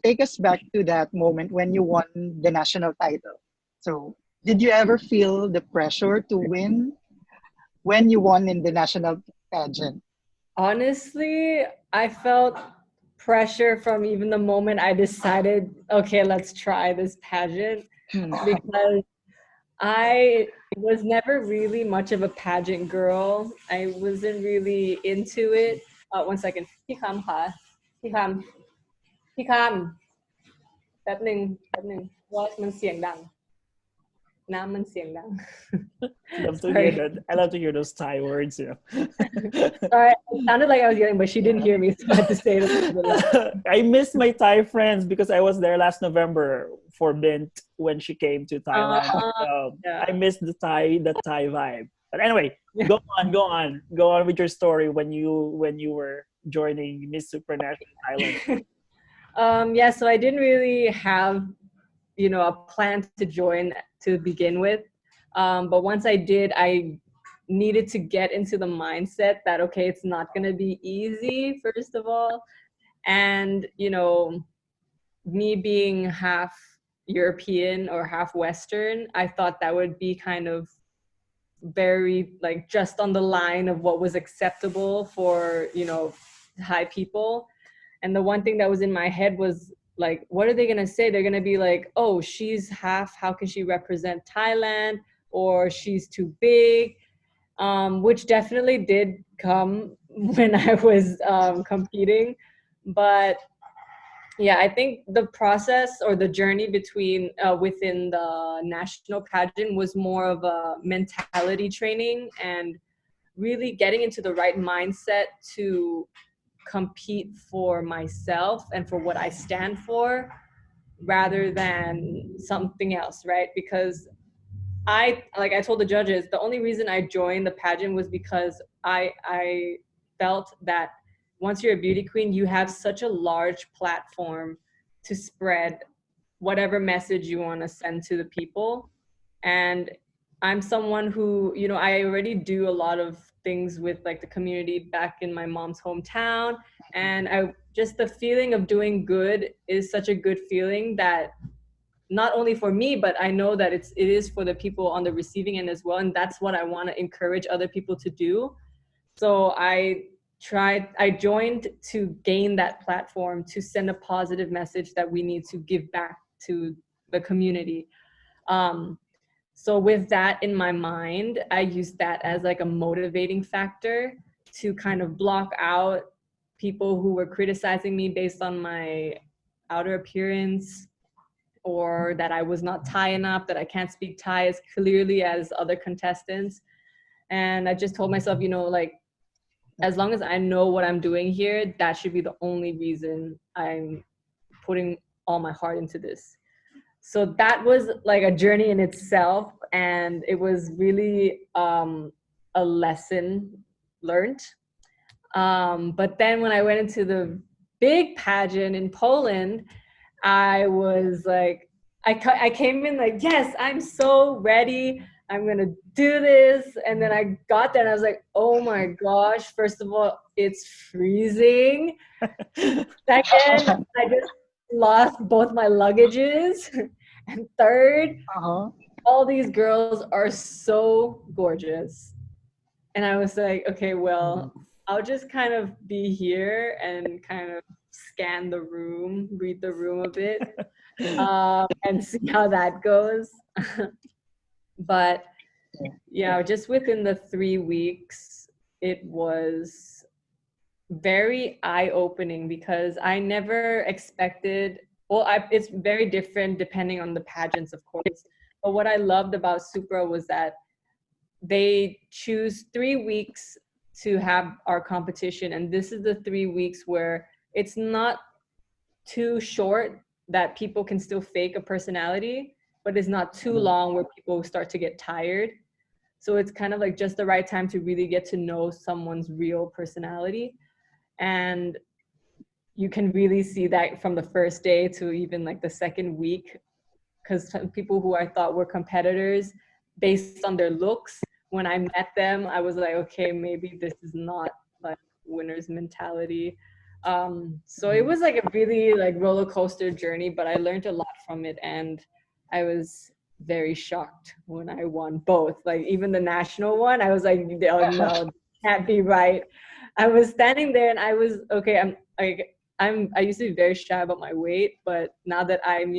take us back to that moment when you won the national title. So, did you ever feel the pressure to win when you won in the national pageant? Honestly, I felt pressure from even the moment I decided, okay, let's try this pageant, because I was never really much of a pageant girl. I wasn't really into it. 1 second. พี่คำแป๊บหนึ่งว่ามันเสียงดังน้ำมันเสียงดัง Love to hear Sorry. that. I love to hear those Thai words. Sorry, it sounded like I was yelling, but she didn't hear me, so I had to say it. I missed my Thai friends because I was there last November for Bint when she came to Thailand. Yeah. I missed the Thai vibe. But anyway, go on with your story when you were joining Miss Supranational Thailand. Yeah, so I didn't really have, a plan to join to begin with. But once I did, I needed to get into the mindset that, okay, it's not going to be easy, first of all. And, me being half European or half Western, I thought that would be kind of very like just on the line of what was acceptable for, Thai people. And the one thing that was in my head was like, what are they going to say? They're going to be like, oh, she's half, how can she represent Thailand? Or she's too big, which definitely did come when I was competing. But yeah, I think the process or the journey between within the national pageant was more of a mentality training and really getting into the right mindset to compete for myself and for what I stand for rather than something else, right? Because I told the judges, the only reason I joined the pageant was because I felt that once you're a beauty queen, you have such a large platform to spread whatever message you want to send to the people. And I'm someone who, I already do a lot of things with like the community back in my mom's hometown. And just the feeling of doing good is such a good feeling that not only for me, but I know that it is for the people on the receiving end as well. And that's what I want to encourage other people to do. So I joined to gain that platform to send a positive message that we need to give back to the community. So with that in my mind, I used that as like a motivating factor to kind of block out people who were criticizing me based on my outer appearance, or that I was not Thai enough, that I can't speak Thai as clearly as other contestants. And I just told myself, like, as long as I know what I'm doing here, that should be the only reason I'm putting all my heart into this. So that was like a journey in itself, and it was really a lesson learned. But then when I went into the big pageant in Poland, I was like, I came in like, yes, I'm so ready. I'm going to do this. And then I got there and I was like, oh my gosh, first of all, it's freezing. Second, I just lost both my luggages. And third, all these girls are so gorgeous. And I was like, okay, well, I'll just kind of be here and kind of scan the room, read the room a bit, and see how that goes. But yeah, just within the 3 weeks, it was very eye-opening because I never expected, it's very different depending on the pageants, of course. But what I loved about Supra was that they choose 3 weeks to have our competition. And this is the 3 weeks where it's not too short that people can still fake a personality, but it's not too long where people start to get tired. So it's kind of like just the right time to really get to know someone's real personality. And you can really see that from the first day to even like the second week, because some people who I thought were competitors based on their looks, when I met them, I was like, okay, maybe this is not like winner's mentality. So it was like a really like roller coaster journey, but I learned a lot from it, and I was very shocked when I won both. Like even the national one, I was like, oh no, can't be right. I was standing there and I was okay. I used to be very shy about my weight, but now that I'm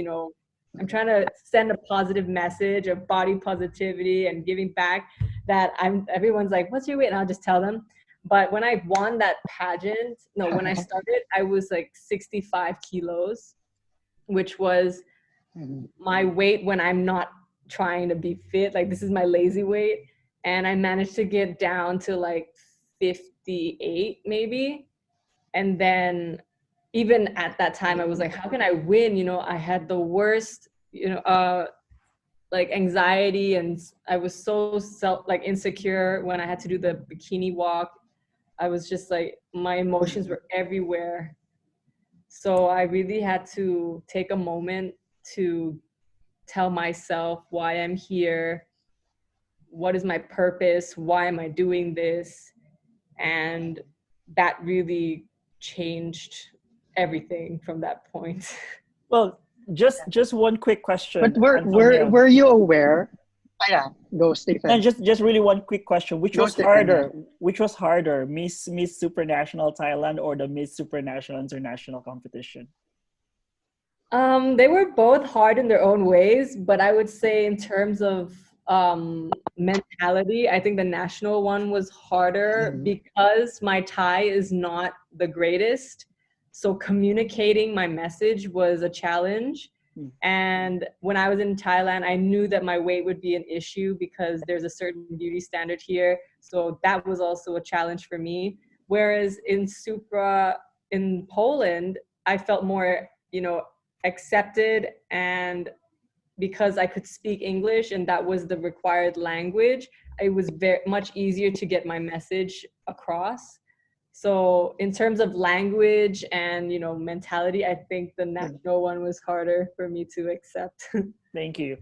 trying to send a positive message of body positivity and giving back, that everyone's like, what's your weight? And I'll just tell them. But when I won that pageant, no, when I started, I was like 65 kilos, which was my weight when I'm not trying to be fit. Like this is my lazy weight. And I managed to get down to like 58 maybe. And then even at that time, I was like, how can I win? I had the worst, like anxiety, and I was so insecure when I had to do the bikini walk. I was just like, my emotions were everywhere. So I really had to take a moment to tell myself why I'm here, what is my purpose, why am I doing this? And that really changed everything from that point. Well, just one quick question, But Antonia. were you aware? Yeah, go And Stephen. just really one quick question. Which Go was Stephen. Yeah. harder? Which was harder, Miss Supranational Thailand or the Miss Supranational International competition? They were both hard in their own ways, but I would say in terms of mentality, I think the national one was harder because my Thai is not the greatest. So communicating my message was a challenge. And when I was in Thailand, I knew that my weight would be an issue because there's a certain beauty standard here. So that was also a challenge for me. Whereas in Poland, I felt more, accepted, and because I could speak English and that was the required language, it was very much easier to get my message across. So in terms of language and mentality, I think the national one was harder for me to accept. Thank you.